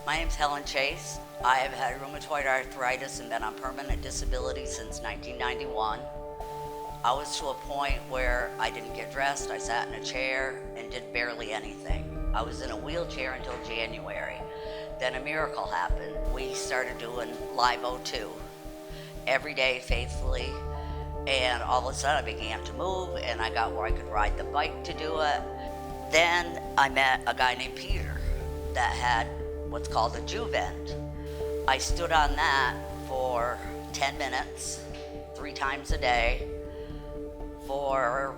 My name's Helen Chase. I have had rheumatoid arthritis and been on permanent disability since 1991. I was to a point where I didn't get dressed, I sat in a chair and did barely anything. I was in a wheelchair until January. Then a miracle happened. We started doing LiveO2 every day faithfully, and all of a sudden I began to move and I got where I could ride the bike to do it. Then I met a guy named Peter that had what's called a Juvent. I stood on that for 10 minutes, 3 times a day, for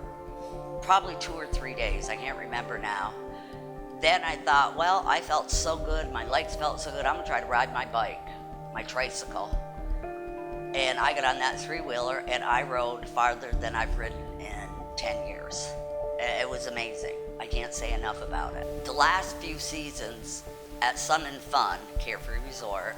probably 2 or 3 days, I can't remember now. Then I thought, well, I felt so good, my legs felt so good, I'm gonna try to ride my bike, my tricycle. And I got on that 3-wheeler and I rode farther than I've ridden in 10 years. It was amazing. I can't say enough about it. The last few seasons at Sun and Fun, Carefree Resort,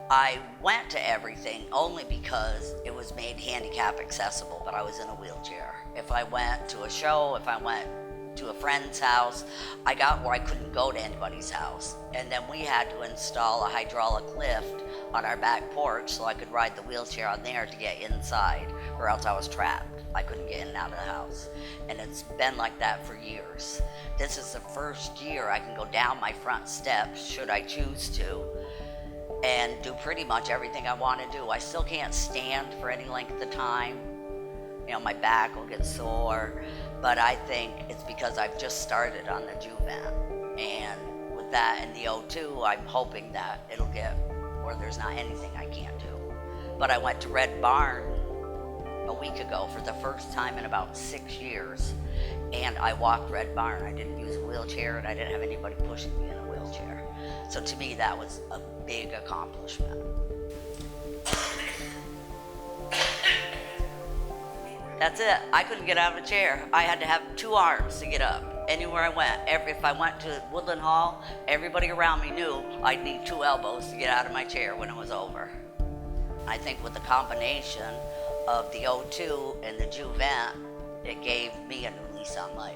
I went to everything only because it was made handicap accessible, but I was in a wheelchair. If I went to a show, if I went to a friend's house, I got where I couldn't go to anybody's house. And then we had to install a hydraulic lift on our back porch so I could ride the wheelchair on there to get inside, or else I was trapped. I couldn't get in and out of the house. And it's been like that for years. This is the first year I can go down my front steps, should I choose to, and do pretty much everything I want to do. I still can't stand for any length of time. You know, my back will get sore, but I think it's because I've just started on the Juvent. And with that and the O2, I'm hoping that it'll get where there's not anything I can't do. But I went to Red Barn a week ago for the first time in about 6 years, and I walked Red Barn. I didn't use a wheelchair and I didn't have anybody pushing me in a wheelchair. So to me, that was a big accomplishment. That's it. I couldn't get out of a chair. I had to have 2 arms to get up anywhere I went. If I went to Woodland Hall, everybody around me knew I'd need 2 elbows to get out of my chair when it was over. I think with the combination of the O2 and the Juvent, it gave me a new lease on life.